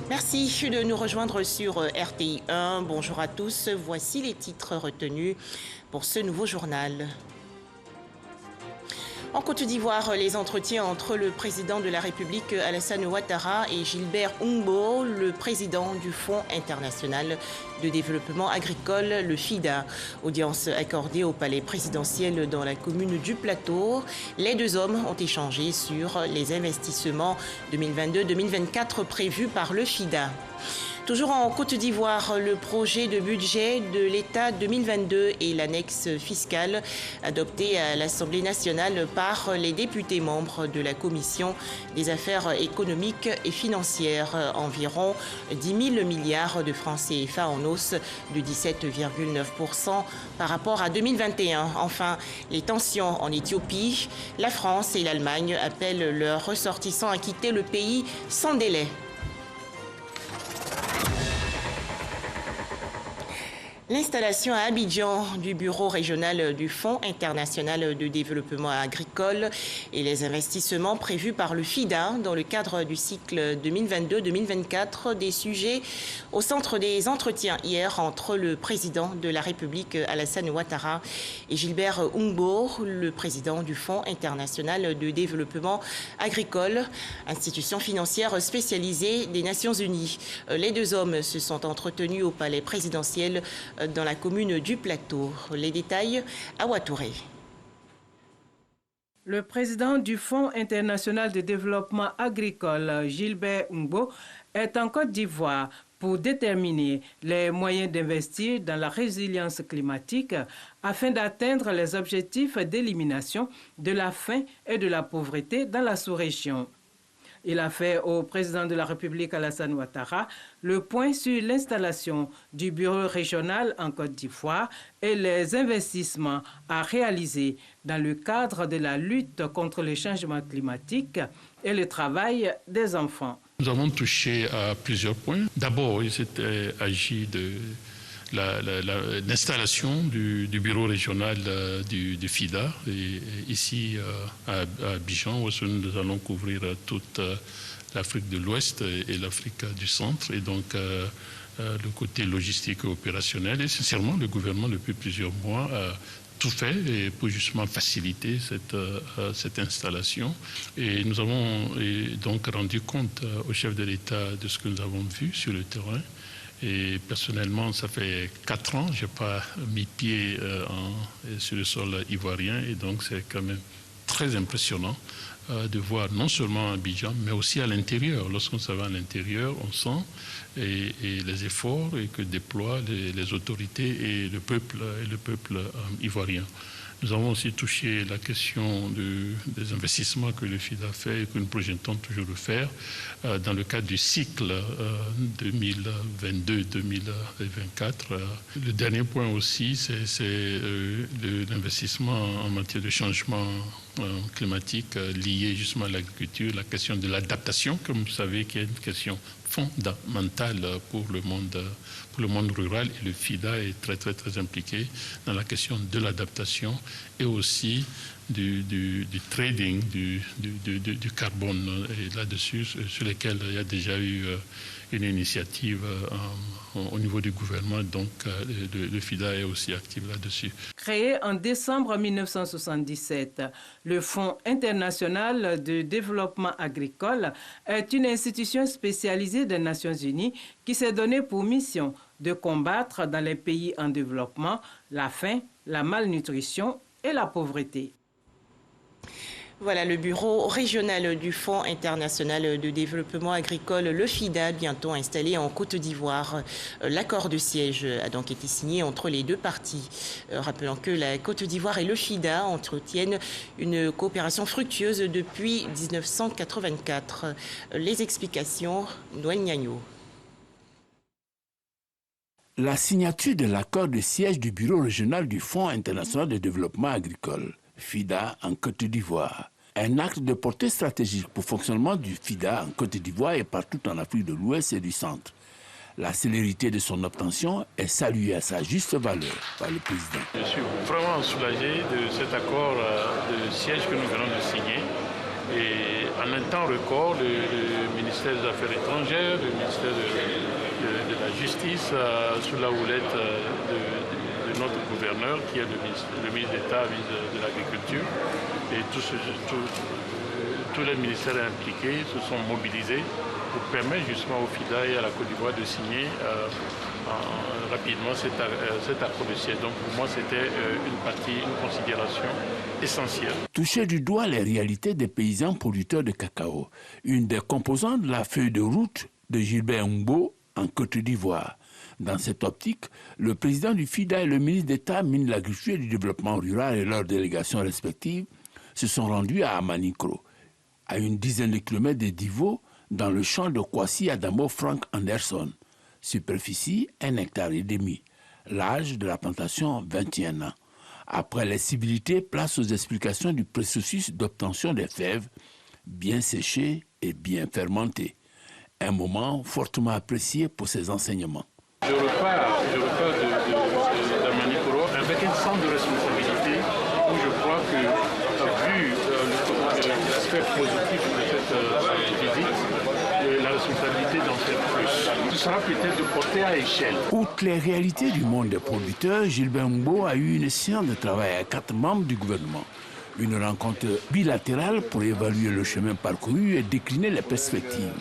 Merci de nous rejoindre sur RTI 1. Bonjour à tous. Voici les titres retenus pour ce nouveau journal. En Côte d'Ivoire, les entretiens entre le président de la République Alassane Ouattara et Gilbert Oungbo, le président du Fonds international de développement agricole, le FIDA. Audience accordée au palais présidentiel dans la commune du Plateau. Les deux hommes ont échangé sur les investissements 2022-2024 prévus par le FIDA. Toujours en Côte d'Ivoire, le projet de budget de l'État 2022 et l'annexe fiscale adopté à l'Assemblée nationale par les députés membres de la Commission des affaires économiques et financières. Environ 10 000 milliards de francs CFA en hausse de 17,9% par rapport à 2021. Enfin, les tensions en Éthiopie, la France et l'Allemagne appellent leurs ressortissants à quitter le pays sans délai. L'installation à Abidjan du bureau régional du Fonds international de développement agricole et les investissements prévus par le FIDA dans le cadre du cycle 2022-2024, des sujets au centre des entretiens hier entre le président de la République Alassane Ouattara et Gilbert Oungbo, le président du Fonds international de développement agricole, institution financière spécialisée des Nations Unies. Les deux hommes se sont entretenus au palais présidentiel dans la commune du Plateau. Les détails à Ouattouré. Le président du Fonds international de développement agricole, Gilbert Oungbo, est en Côte d'Ivoire pour déterminer les moyens d'investir dans la résilience climatique afin d'atteindre les objectifs d'élimination de la faim et de la pauvreté dans la sous-région. Il a fait au président de la République Alassane Ouattara le point sur l'installation du bureau régional en Côte d'Ivoire et les investissements à réaliser dans le cadre de la lutte contre le changement climatique et le travail des enfants. Nous avons touché à plusieurs points. D'abord, il s'était agi de l'installation du bureau régional du FIDA et ici à Abidjan, où nous allons couvrir toute l'Afrique de l'Ouest et l'Afrique du Centre, et donc le côté logistique et opérationnel. Et sincèrement, le gouvernement depuis plusieurs mois a tout fait pour justement faciliter cette installation. Et nous avons donc rendu compte au chef de l'État de ce que nous avons vu sur le terrain. Et personnellement, ça fait 4 ans, je n'ai pas mis pied sur le sol ivoirien. Et donc, c'est quand même très impressionnant de voir non seulement à Abidjan, mais aussi à l'intérieur. Lorsqu'on se va à l'intérieur, on sent et les efforts que déploient les autorités et le peuple ivoirien. Nous avons aussi touché la question des investissements que le FIDA fait et que nous projetons toujours de faire dans le cadre du cycle 2022-2024. Le dernier point aussi, c'est l'investissement en matière de changement climatique lié justement à l'agriculture, la question de l'adaptation, comme vous savez, qui est une question fondamentale pour le monde rural, et le FIDA est très impliqué dans la question de l'adaptation et aussi du trading du carbone, et là-dessus sur lesquels il y a déjà eu une initiative au niveau du gouvernement, donc le FIDA est aussi actif là-dessus. Créé en décembre 1977, le Fonds international de développement agricole est une institution spécialisée des Nations Unies qui s'est donnée pour mission de combattre dans les pays en développement la faim, la malnutrition et la pauvreté. Voilà le bureau régional du Fonds international de développement agricole, le FIDA, bientôt installé en Côte d'Ivoire. L'accord de siège a donc été signé entre les deux parties. Rappelons que la Côte d'Ivoire et le FIDA entretiennent une coopération fructueuse depuis 1984. Les explications, Noël Gnagno. La signature de l'accord de siège du bureau régional du Fonds international de développement agricole, FIDA en Côte d'Ivoire. Un acte de portée stratégique pour le fonctionnement du FIDA en Côte d'Ivoire et partout en Afrique de l'Ouest et du Centre. La célérité de son obtention est saluée à sa juste valeur par le président. Je suis vraiment soulagé de cet accord de siège que nous venons de signer. Et en un temps record, le ministère des Affaires étrangères, le ministère de la Justice, sous la houlette de notre gouverneur, qui est le ministre d'État de l'Agriculture, et tous les ministères impliqués se sont mobilisés pour permettre justement au FIDA et à la Côte d'Ivoire de signer rapidement cet accord de siège. Donc pour moi, c'était une considération essentielle. Toucher du doigt les réalités des paysans producteurs de cacao, une des composantes de la feuille de route de Gilbert Ungbo en Côte d'Ivoire. Dans cette optique, le président du FIDA et le ministre d'État, ministre de l'Agriculture et du Développement rural et leurs délégations respectives se sont rendus à Amanikro, à une dizaine de kilomètres de Divo, dans le champ de Kwasi Adamo Frank Anderson. Superficie 1,5 hectare. L'âge de la plantation 21 ans. Après les civilités, place aux explications du processus d'obtention des fèves, bien séchées et bien fermentées. Un moment fortement apprécié pour ses enseignements. Je repars d'Amanikoro avec un sens de responsabilité où je crois que, vu l'aspect positif de cette visite, la responsabilité d'en faire plus. Ce sera peut-être de porter à échelle. Outre les réalités du monde des producteurs, Gilbert Ungbo a eu une séance de travail avec 4 membres du gouvernement. Une rencontre bilatérale pour évaluer le chemin parcouru et décliner les perspectives.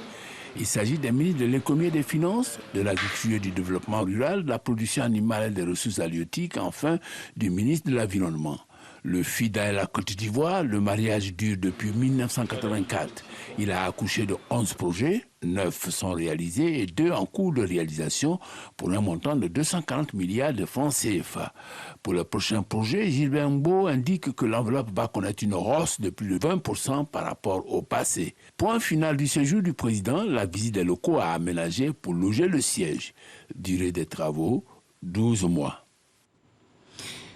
Il s'agit des ministres de l'économie et des finances, de l'agriculture et du développement rural, de la production animale et des ressources halieutiques, enfin du ministre de l'Environnement. Le FIDA et la Côte d'Ivoire, le mariage dure depuis 1984. Il a accouché de 11 projets, 9 sont réalisés et 2 en cours de réalisation pour un montant de 240 milliards de francs CFA. Pour le prochain projet, Gilbert Ungbo indique que l'enveloppe va connaître une hausse de plus de 20% par rapport au passé. Point final du séjour du président, la visite des locaux à aménager pour loger le siège. Durée des travaux, 12 mois.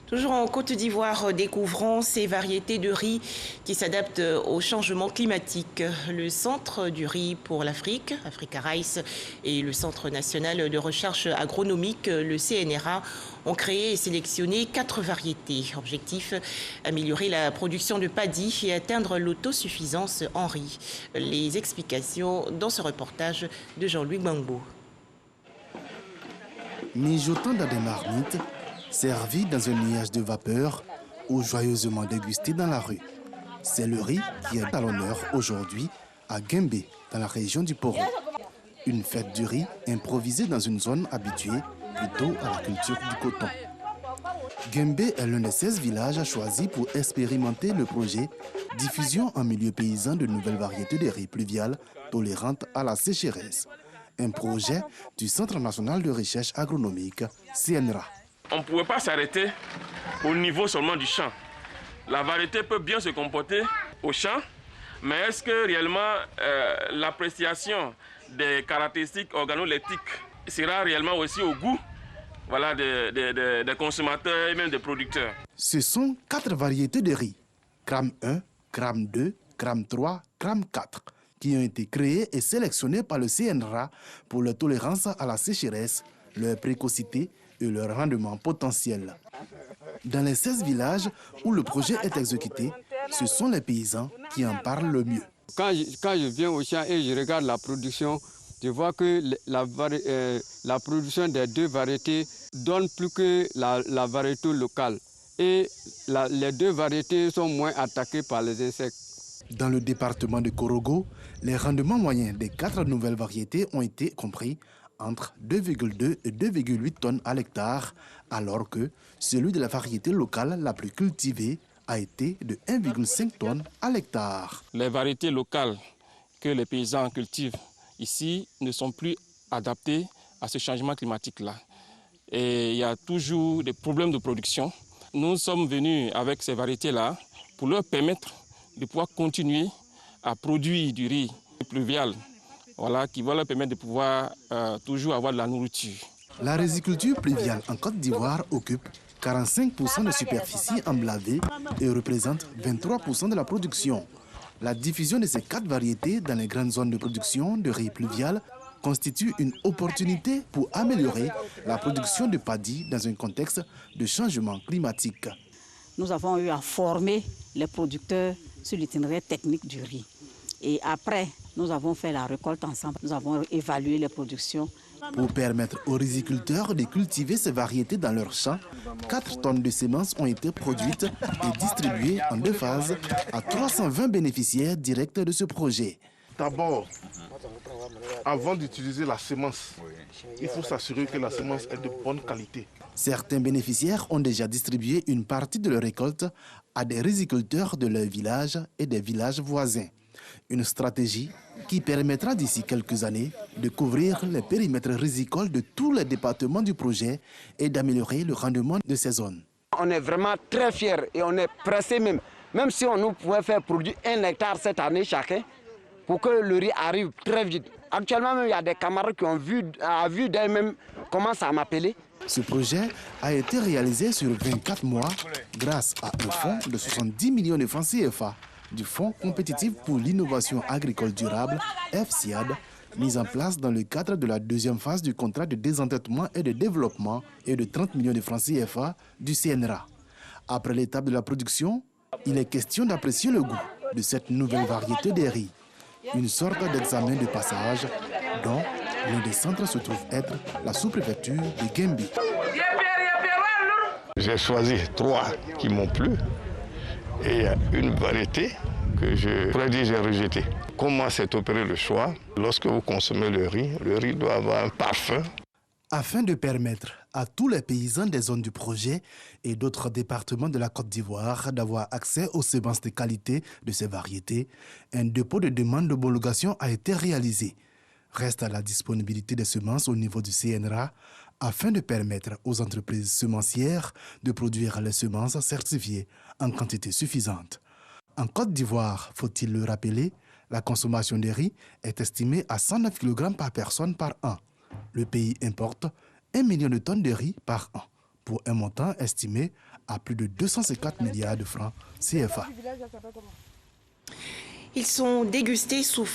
Toujours en Côte d'Ivoire, découvrons ces variétés de riz qui s'adaptent au changement climatique. Le Centre du riz pour l'Afrique, Africa Rice, et le Centre national de recherche agronomique, le CNRA, ont créé et sélectionné 4 variétés. Objectif, améliorer la production de paddy et atteindre l'autosuffisance en riz. Les explications dans ce reportage de Jean-Louis Gbangbo. Mijotant dans des marmites, servi dans un nuage de vapeur ou joyeusement dégusté dans la rue. C'est le riz qui est à l'honneur aujourd'hui à Guembé, dans la région du Poro. Une fête du riz improvisée dans une zone habituée plutôt à la culture du coton. Guembé est l'un des 16 villages choisis pour expérimenter le projet Diffusion en milieu paysan de nouvelles variétés de riz pluviales tolérantes à la sécheresse. Un projet du Centre national de recherche agronomique, CNRA. On ne pouvait pas s'arrêter au niveau seulement du champ. La variété peut bien se comporter au champ, mais est-ce que réellement l'appréciation des caractéristiques organoleptiques sera réellement aussi au goût des consommateurs et même des producteurs? Ce sont 4 variétés de riz, CRAM 1, CRAM 2, CRAM 3, CRAM 4, qui ont été créées et sélectionnées par le CNRA pour leur tolérance à la sécheresse, leur précocité et leur rendement potentiel. Dans les 16 villages où le projet est exécuté, ce sont les paysans qui en parlent le mieux. Quand je viens au champ et je regarde la production, je vois que la production des 2 variétés donne plus que la variété locale. Et les 2 variétés sont moins attaquées par les insectes. Dans le département de Korogo, les rendements moyens des 4 nouvelles variétés ont été compris entre 2,2 et 2,8 tonnes à l'hectare, alors que celui de la variété locale la plus cultivée a été de 1,5 tonnes à l'hectare. Les variétés locales que les paysans cultivent ici ne sont plus adaptées à ce changement climatique-là. Et il y a toujours des problèmes de production. Nous sommes venus avec ces variétés-là pour leur permettre de pouvoir continuer à produire du riz pluvial. Qui va leur permettre de pouvoir toujours avoir de la nourriture. La riziculture pluviale en Côte d'Ivoire occupe 45% de superficie emblavée et représente 23% de la production. La diffusion de ces 4 variétés dans les grandes zones de production de riz pluvial constitue une opportunité pour améliorer la production de paddy dans un contexte de changement climatique. Nous avons eu à former les producteurs sur l'itinéraire technique du riz. Et après, nous avons fait la récolte ensemble. Nous avons évalué les productions. Pour permettre aux riziculteurs de cultiver ces variétés dans leurs champs, 4 tonnes de semences ont été produites et distribuées en 2 phases à 320 bénéficiaires directs de ce projet. D'abord, avant d'utiliser la semence, il faut s'assurer que la semence est de bonne qualité. Certains bénéficiaires ont déjà distribué une partie de leur récolte à des riziculteurs de leur village et des villages voisins. Une stratégie qui permettra d'ici quelques années de couvrir les périmètres rizicoles de tous les départements du projet et d'améliorer le rendement de ces zones. On est vraiment très fiers et on est pressés même si on nous pouvait faire produire 1 hectare cette année chacun, pour que le riz arrive très vite. Actuellement, même, il y a des camarades qui ont vu d'eux-mêmes comment ça m'appelait. Ce projet a été réalisé sur 24 mois grâce à un fonds de 70 millions de francs CFA du Fonds compétitif pour l'innovation agricole durable, FCIAD, mis en place dans le cadre de la 2e phase du contrat de désendettement et de développement et de 30 millions de francs CFA du CNRA. Après l'étape de la production, il est question d'apprécier le goût de cette nouvelle variété de riz. Une sorte d'examen de passage dont l'un des centres se trouve être la sous-préfecture de Gembi. J'ai choisi 3 qui m'ont plu et une variété que je pourrais dire j'ai rejetée. Comment s'est opéré le choix? Lorsque vous consommez le riz doit avoir un parfum. Afin de permettre à tous les paysans des zones du projet et d'autres départements de la Côte d'Ivoire d'avoir accès aux semences de qualité de ces variétés, un dépôt de demande d'homologation a été réalisé. Reste à la disponibilité des semences au niveau du CNRA afin de permettre aux entreprises semencières de produire les semences certifiées en quantité suffisante. En Côte d'Ivoire, faut-il le rappeler, la consommation de riz est estimée à 109 kg par personne par an. Le pays importe 1 million de tonnes de riz par an, pour un montant estimé à plus de 250 milliards de francs CFA. Ils sont dégustés sous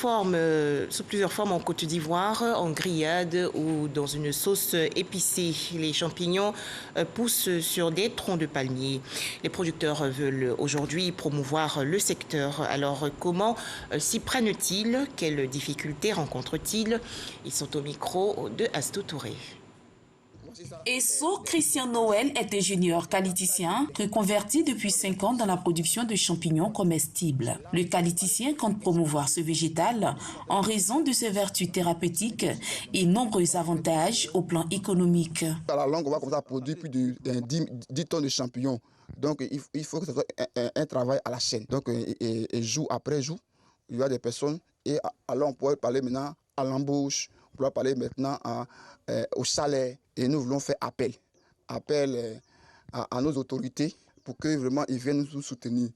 plusieurs formes en Côte d'Ivoire, en grillade ou dans une sauce épicée. Les champignons poussent sur des troncs de palmier. Les producteurs veulent aujourd'hui promouvoir le secteur. Alors comment s'y prennent-ils? Quelles difficultés rencontrent-ils? Ils sont au micro de Astou Touré. Esso Christian Noël est ingénieur qualiticien reconverti depuis 5 ans dans la production de champignons comestibles. Le qualiticien compte promouvoir ce végétal en raison de ses vertus thérapeutiques et nombreux avantages au plan économique. À la longue, on va commencer à produire plus de 10 tonnes de champignons. Donc il faut que ce soit un travail à la chaîne. Donc et jour après jour, il y a des personnes et alors on pourrait parler maintenant à l'embauche, on pourrait parler maintenant au salaire. Et nous voulons faire appel à nos autorités pour que vraiment ils viennent nous soutenir.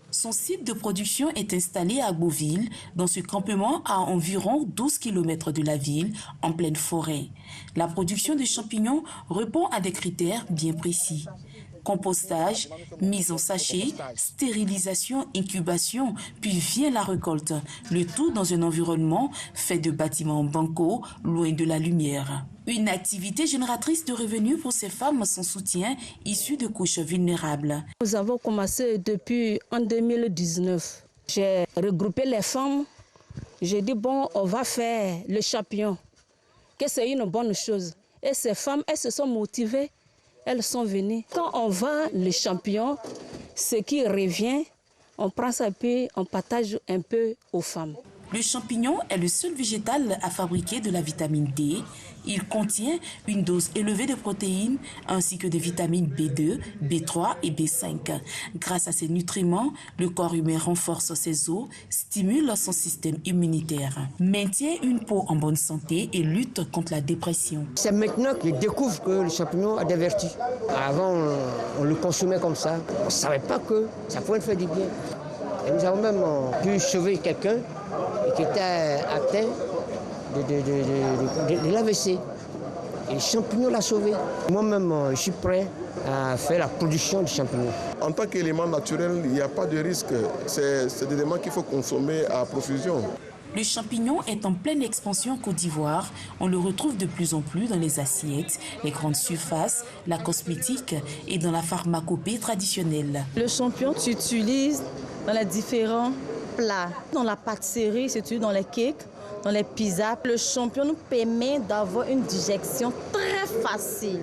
Son site de production est installé à Beauville, dans ce campement à environ 12 km de la ville, en pleine forêt. La production de champignons répond à des critères bien précis. Compostage, mise en sachet, stérilisation, incubation, puis vient la récolte. Le tout dans un environnement fait de bâtiments bancaux, loin de la lumière. Une activité génératrice de revenus pour ces femmes sans soutien, issues de couches vulnérables. Nous avons commencé depuis en 2019. J'ai regroupé les femmes. J'ai dit, bon, on va faire le champignon, que c'est une bonne chose. Et ces femmes, elles se sont motivées. Elles sont venues. Quand on vend le champignon, ce qui revient, on prend ça et puis on partage un peu aux femmes. Le champignon est le seul végétal à fabriquer de la vitamine D. Il contient une dose élevée de protéines ainsi que de vitamines B2, B3 et B5. Grâce à ces nutriments, le corps humain renforce ses os, stimule son système immunitaire, maintient une peau en bonne santé et lutte contre la dépression. C'est maintenant que je découvre que le champignon a des vertus. Avant, on le consommait comme ça. On ne savait pas que ça pouvait faire du bien. Et nous avons même pu sauver quelqu'un qui était atteint de l'AVC. Et le champignon l'a sauvé. Moi-même, je suis prêt à faire la production de champignons. En tant qu'élément naturel, il n'y a pas de risque. C'est des éléments qu'il faut consommer à profusion. Le champignon est en pleine expansion en Côte d'Ivoire. On le retrouve de plus en plus dans les assiettes, les grandes surfaces, la cosmétique et dans la pharmacopée traditionnelle. Le champignon s'utilise dans les différents plats. Dans la pâtisserie, surtout dans les cakes, dans les pizzas, le champignon nous permet d'avoir une digestion très facile.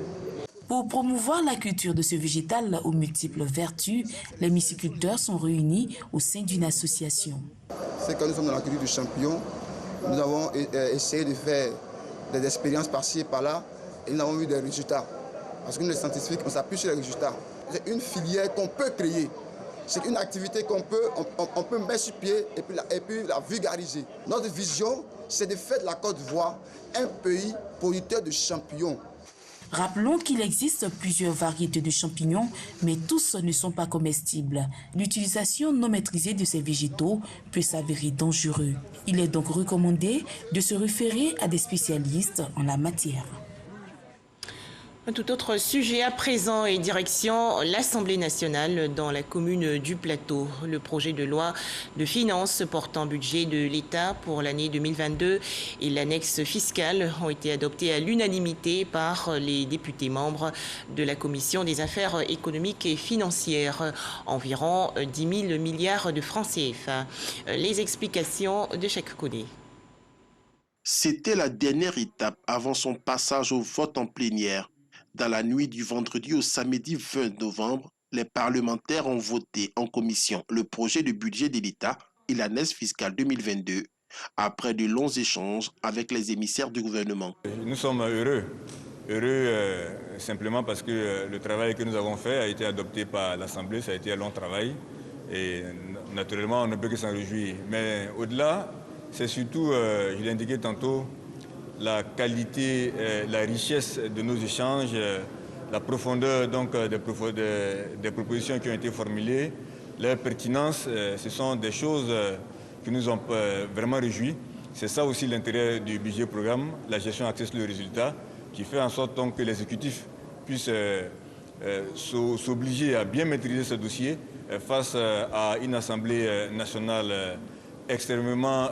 Pour promouvoir la culture de ce végétal aux multiples vertus, les myciculteurs sont réunis au sein d'une association. C'est quand nous sommes dans la culture du champignon, nous avons essayé de faire des expériences par-ci et par-là et nous avons eu des résultats. Parce que nous, les scientifiques, on s'appuie sur les résultats. C'est une filière qu'on peut créer. C'est une activité qu'on peut mettre sur pied et puis la vulgariser. Notre vision, c'est de faire de la Côte d'Ivoire un pays producteur de champignons. Rappelons qu'il existe plusieurs variétés de champignons, mais tous ne sont pas comestibles. L'utilisation non maîtrisée de ces végétaux peut s'avérer dangereux. Il est donc recommandé de se référer à des spécialistes en la matière. Un tout autre sujet à présent et direction l'Assemblée nationale dans la commune du Plateau. Le projet de loi de finances portant budget de l'État pour l'année 2022 et l'annexe fiscale ont été adoptés à l'unanimité par les députés membres de la Commission des affaires économiques et financières. Environ 10 000 milliards de francs CFA. Les explications de Cheikh Koné. C'était la dernière étape avant son passage au vote en plénière. Dans la nuit du vendredi au samedi 20 novembre, les parlementaires ont voté en commission le projet de budget de l'État et l'annexe fiscale 2022, après de longs échanges avec les émissaires du gouvernement. Nous sommes heureux simplement parce que le travail que nous avons fait a été adopté par l'Assemblée, ça a été un long travail et naturellement on ne peut que s'en réjouir. Mais au-delà, c'est surtout, je l'ai indiqué tantôt, la qualité, la richesse de nos échanges, la profondeur donc, des propositions qui ont été formulées, leur pertinence, ce sont des choses qui nous ont vraiment réjouis. C'est ça aussi l'intérêt du budget programme, la gestion axée sur le résultat, qui fait en sorte donc, que l'exécutif puisse s'obliger à bien maîtriser ce dossier face à une Assemblée nationale extrêmement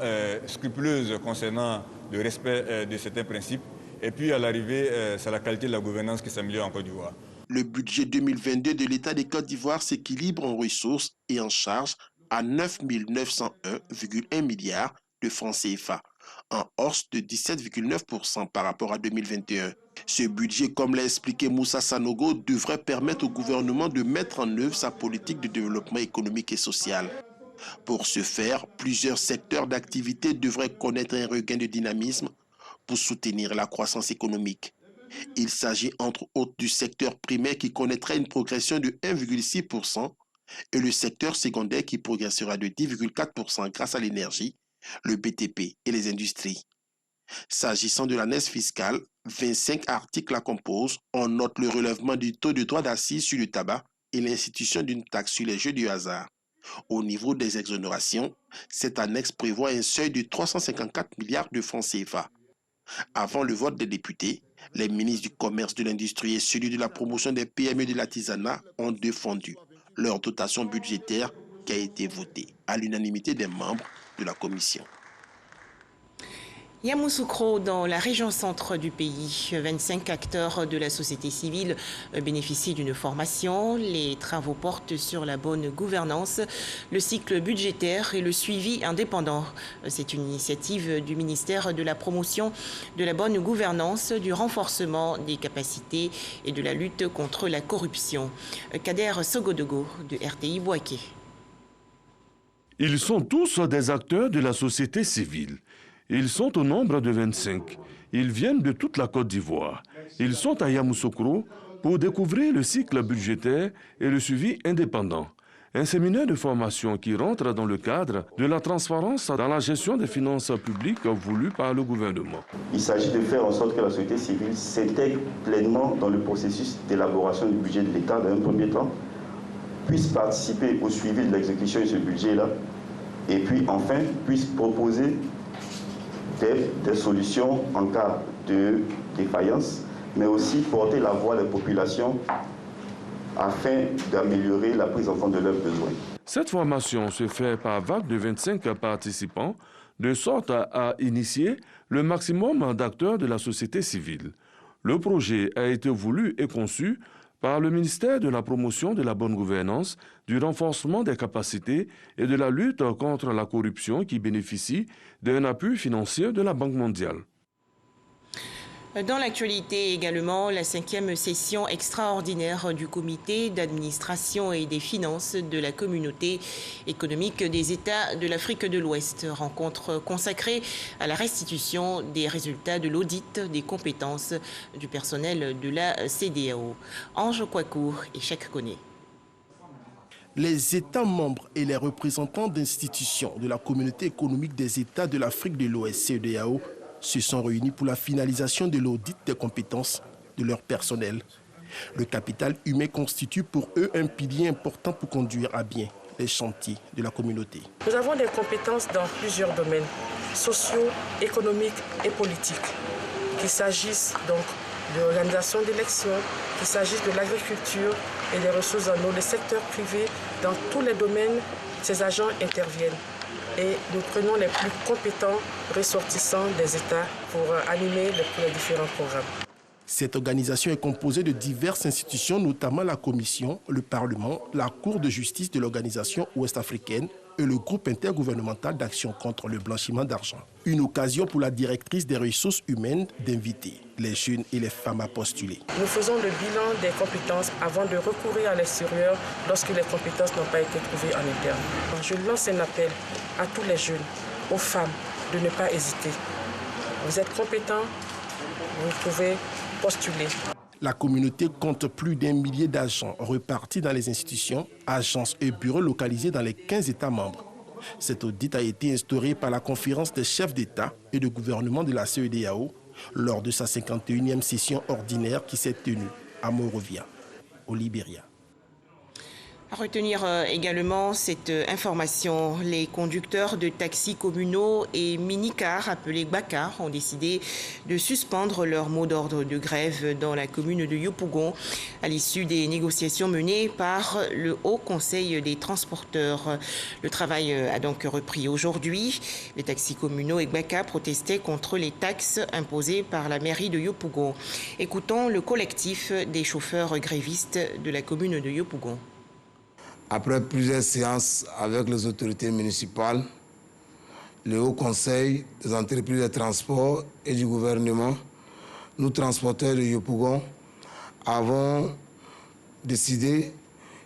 scrupuleuse concernant le respect de certains principes. Et puis à l'arrivée, c'est la qualité de la gouvernance qui s'améliore en Côte d'Ivoire. Le budget 2022 de l'État de Côte d'Ivoire s'équilibre en ressources et en charges à 9 901,1 milliards de francs CFA, en hausse de 17,9% par rapport à 2021. Ce budget, comme l'a expliqué Moussa Sanogo, devrait permettre au gouvernement de mettre en œuvre sa politique de développement économique et social. Pour ce faire, plusieurs secteurs d'activité devraient connaître un regain de dynamisme pour soutenir la croissance économique. Il s'agit entre autres du secteur primaire qui connaîtrait une progression de 1,6% et le secteur secondaire qui progressera de 10,4% grâce à l'énergie, le BTP et les industries. S'agissant de l'annexe fiscale, 25 articles la composent. On note le relèvement du taux de droit d'accise sur le tabac et l'institution d'une taxe sur les jeux du hasard. Au niveau des exonérations, cette annexe prévoit un seuil de 354 milliards de francs CFA. Avant le vote des députés, les ministres du Commerce, de l'Industrie et celui de la promotion des PME et de l'artisanat ont défendu leur dotation budgétaire qui a été votée à l'unanimité des membres de la commission. Yamoussoukro, dans la région centre du pays, 25 acteurs de la société civile bénéficient d'une formation. Les travaux portent sur la bonne gouvernance, le cycle budgétaire et le suivi indépendant. C'est une initiative du ministère de la promotion de la bonne gouvernance, du renforcement des capacités et de la lutte contre la corruption. Kader Sogodogo de RTI Bouaké. Ils sont tous des acteurs de la société civile. Ils sont au nombre de 25. Ils viennent de toute la Côte d'Ivoire. Ils sont à Yamoussoukro pour découvrir le cycle budgétaire et le suivi indépendant. Un séminaire de formation qui rentre dans le cadre de la transparence dans la gestion des finances publiques voulue par le gouvernement. Il s'agit de faire en sorte que la société civile s'intègre pleinement dans le processus d'élaboration du budget de l'État dans un premier temps, puisse participer au suivi de l'exécution de ce budget-là, et puis enfin puisse proposer des solutions en cas de défaillance, mais aussi porter la voix des populations afin d'améliorer la prise en compte de leurs besoins. Cette formation se fait par vague de 25 participants, de sorte à initier le maximum d'acteurs de la société civile. Le projet a été voulu et conçu par le ministère de la Promotion de la bonne gouvernance, du renforcement des capacités et de la lutte contre la corruption qui bénéficie d'un appui financier de la Banque mondiale. Dans l'actualité également, la 5e session extraordinaire du comité d'administration et des finances de la communauté économique des États de l'Afrique de l'Ouest. Rencontre consacrée à la restitution des résultats de l'audit des compétences du personnel de la CEDEAO. Ange Kouakou et Cheikh Koné. Les États membres et les représentants d'institutions de la communauté économique des États de l'Afrique de l'Ouest, CEDEAO, se sont réunis pour la finalisation de l'audit des compétences de leur personnel. Le capital humain constitue pour eux un pilier important pour conduire à bien les chantiers de la communauté. Nous avons des compétences dans plusieurs domaines, sociaux, économiques et politiques. Qu'il s'agisse donc de l'organisation d'élections, qu'il s'agisse de l'agriculture et des ressources en eau, le secteur privé, dans tous les domaines, ces agents interviennent. Et nous prenons les plus compétents ressortissants des États pour animer les différents programmes. Cette organisation est composée de diverses institutions, notamment la Commission, le Parlement, la Cour de justice de l'organisation ouest-africaine et le groupe intergouvernemental d'action contre le blanchiment d'argent. Une occasion pour la directrice des ressources humaines d'inviter les jeunes et les femmes à postuler. Nous faisons le bilan des compétences avant de recourir à l'extérieur lorsque les compétences n'ont pas été trouvées en interne. Je lance un appel à tous les jeunes, aux femmes, de ne pas hésiter. Vous êtes compétents, vous pouvez postuler. La communauté compte plus d'1 millier d'agents repartis dans les institutions, agences et bureaux localisés dans les 15 États membres. Cet audit a été instauré par la conférence des chefs d'État et de gouvernement de la CEDEAO lors de sa 51e session ordinaire qui s'est tenue à Monrovia, au Libéria. À retenir également cette information, les conducteurs de taxis communaux et mini-cars appelés Gbaka ont décidé de suspendre leur mot d'ordre de grève dans la commune de Yopougon à l'issue des négociations menées par le Haut Conseil des transporteurs. Le travail a donc repris aujourd'hui. Les taxis communaux et Gbaka protestaient contre les taxes imposées par la mairie de Yopougon. Écoutons le collectif des chauffeurs grévistes de la commune de Yopougon. Après plusieurs séances avec les autorités municipales, le Haut Conseil des entreprises de transport et du gouvernement, nous transporteurs de Yopougon avons décidé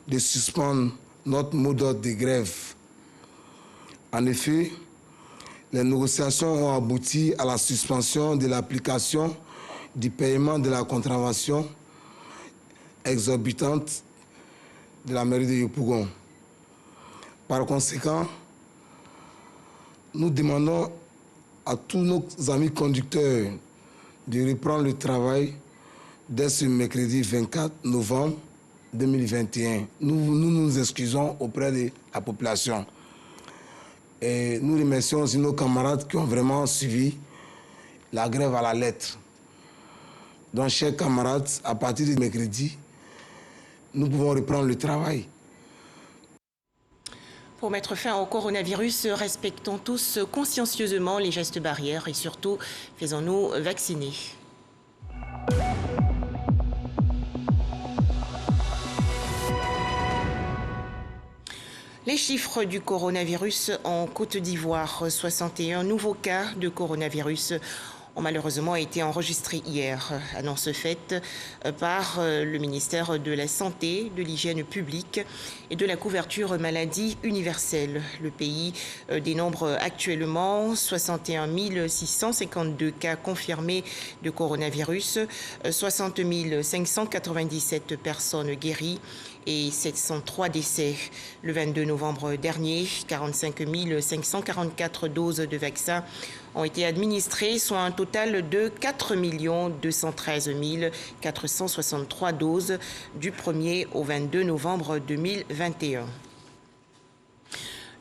de suspendre notre mot d'ordre de grève. En effet, les négociations ont abouti à la suspension de l'application du paiement de la contravention exorbitante de la mairie de Yopougon. Par conséquent, nous demandons à tous nos amis conducteurs de reprendre le travail dès ce mercredi 24 novembre 2021. Nous nous excusons auprès de la population. Et nous remercions aussi nos camarades qui ont vraiment suivi la grève à la lettre. Donc, chers camarades, à partir du mercredi, nous pouvons reprendre le travail. Pour mettre fin au coronavirus, respectons tous consciencieusement les gestes barrières et surtout, faisons-nous vacciner. Les chiffres du coronavirus en Côte d'Ivoire, 61 nouveaux cas de coronavirus ont malheureusement été enregistrés hier. Annonce faite par le ministère de la Santé, de l'Hygiène publique et de la couverture maladie universelle. Le pays dénombre actuellement 61 652 cas confirmés de coronavirus, 60 597 personnes guéries et 703 décès. Le 22 novembre dernier, 45 544 doses de vaccins ont été administrées, soit un total de 4 213 463 doses du 1er au 22 novembre 2021.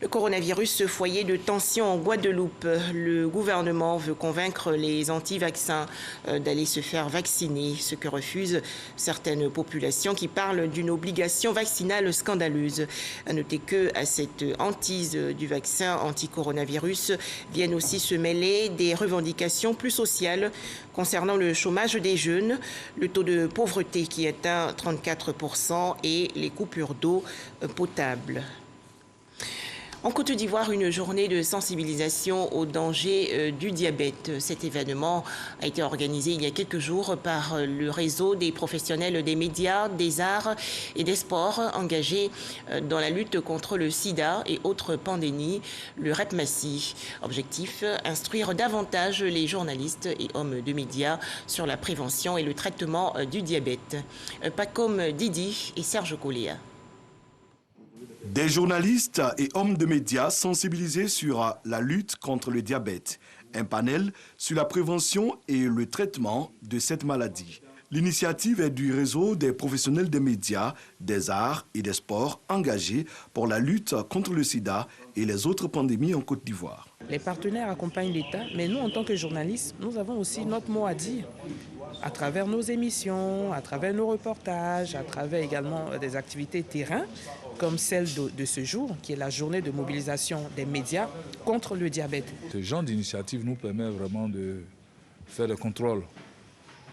Le coronavirus, foyer de tension en Guadeloupe. Le gouvernement veut convaincre les anti-vaccins d'aller se faire vacciner, ce que refusent certaines populations qui parlent d'une obligation vaccinale scandaleuse. À noter qu'à cette hantise du vaccin anti-coronavirus viennent aussi se mêler des revendications plus sociales concernant le chômage des jeunes, le taux de pauvreté qui atteint 34% et les coupures d'eau potable. En Côte d'Ivoire, une journée de sensibilisation au danger du diabète. Cet événement a été organisé il y a quelques jours par le réseau des professionnels des médias, des arts et des sports engagés dans la lutte contre le sida et autres pandémies, le REPMACI. Objectif, instruire davantage les journalistes et hommes de médias sur la prévention et le traitement du diabète. Pacom Didi et Serge Coléa. Des journalistes et hommes de médias sensibilisés sur la lutte contre le diabète. Un panel sur la prévention et le traitement de cette maladie. L'initiative est du réseau des professionnels des médias, des arts et des sports engagés pour la lutte contre le sida et les autres pandémies en Côte d'Ivoire. Les partenaires accompagnent l'État, mais nous, en tant que journalistes, nous avons aussi notre mot à dire. À travers nos émissions, à travers nos reportages, à travers également des activités terrain, comme celle de ce jour, qui est la journée de mobilisation des médias contre le diabète. Ce genre d'initiative nous permet vraiment de faire des contrôles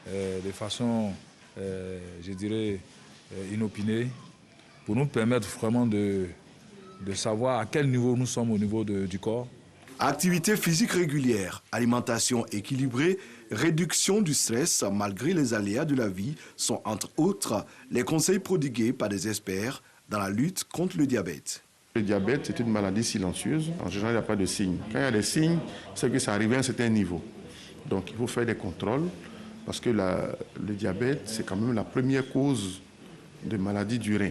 de façon, je dirais, inopinée, pour nous permettre vraiment de savoir à quel niveau nous sommes au niveau du corps. Activité physique régulière, alimentation équilibrée, réduction du stress malgré les aléas de la vie sont entre autres les conseils prodigués par des experts dans la lutte contre le diabète. Le diabète, c'est une maladie silencieuse. En général, il n'y a pas de signes. Quand il y a des signes, c'est que ça arrive à un certain niveau. Donc, il faut faire des contrôles parce que le diabète, c'est quand même la première cause de maladie du rein.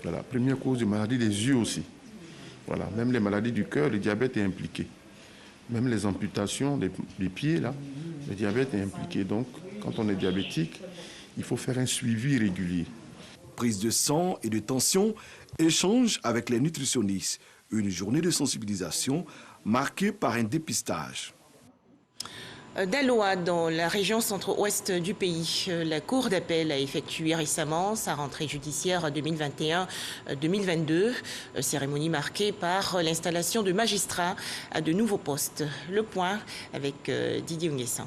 La première cause de maladie des yeux aussi. Voilà. Même les maladies du cœur, le diabète est impliqué. Même les amputations des pieds, là, le diabète est impliqué. Donc, quand on est diabétique, il faut faire un suivi régulier. Prise de sang et de tension, échange avec les nutritionnistes. Une journée de sensibilisation marquée par un dépistage. Daloa, dans la région centre-ouest du pays, la Cour d'appel a effectué récemment sa rentrée judiciaire 2021-2022, cérémonie marquée par l'installation de magistrats à de nouveaux postes. Le point avec Didier Nguessan.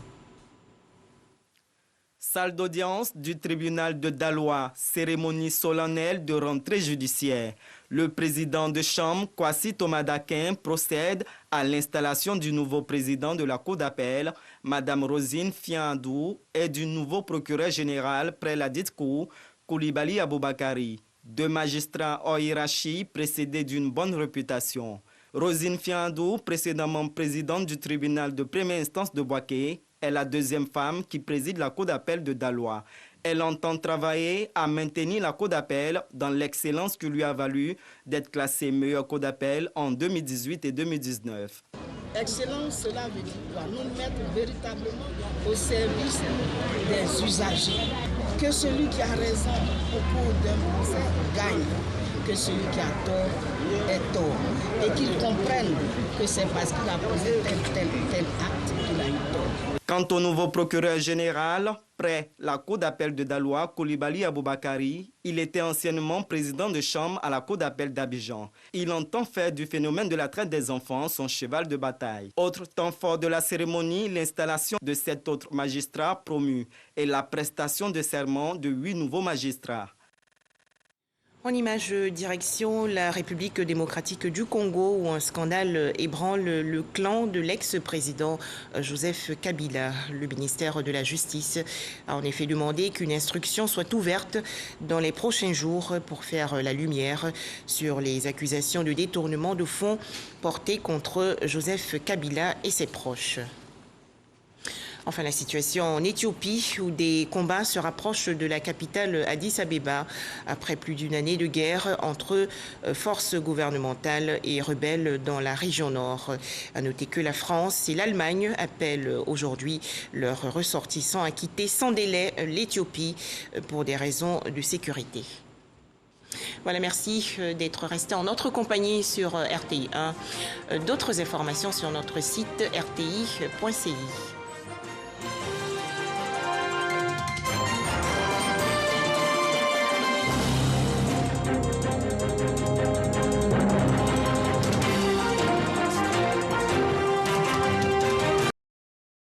Salle d'audience du tribunal de Daloa, cérémonie solennelle de rentrée judiciaire. Le président de chambre, Kwasi Tomadakin, procède à l'installation du nouveau président de la Cour d'appel, Mme Rosine Fiandou, et du nouveau procureur général près la dite cour, Koulibaly Aboubakari. Deux magistrats hors hiérarchie précédés d'une bonne réputation. Rosine Fiandou, précédemment présidente du tribunal de première instance de Boaké, est la deuxième femme qui préside la Cour d'appel de Daloa. Elle entend travailler à maintenir la Cour d'appel dans l'excellence qui lui a valu d'être classée meilleure Cour d'appel en 2018 et 2019. Excellence, cela veut dire nous mettre véritablement au service des usagers. Que celui qui a raison au cours d'un procès gagne, que celui qui a tort est tort. Et qu'il comprenne que c'est parce qu'il a posé tel acte qu'il a eu tort. Quant au nouveau procureur général, près la Cour d'appel de Daloa, Koulibaly Aboubakari, il était anciennement président de chambre à la Cour d'appel d'Abidjan. Il entend faire du phénomène de la traite des enfants son cheval de bataille. Autre temps fort de la cérémonie, l'installation de 7 autres magistrats promus et la prestation de serment de 8 nouveaux magistrats. En image direction la République démocratique du Congo où un scandale ébranle le clan de l'ex-président Joseph Kabila. Le ministère de la Justice a en effet demandé qu'une instruction soit ouverte dans les prochains jours pour faire la lumière sur les accusations de détournement de fonds portées contre Joseph Kabila et ses proches. Enfin, la situation en Éthiopie, où des combats se rapprochent de la capitale Addis Abeba, après plus d'une année de guerre entre forces gouvernementales et rebelles dans la région nord. À noter que la France et l'Allemagne appellent aujourd'hui leurs ressortissants à quitter sans délai l'Éthiopie pour des raisons de sécurité. Voilà, merci d'être resté en notre compagnie sur RTI 1. D'autres informations sur notre site rti.ci.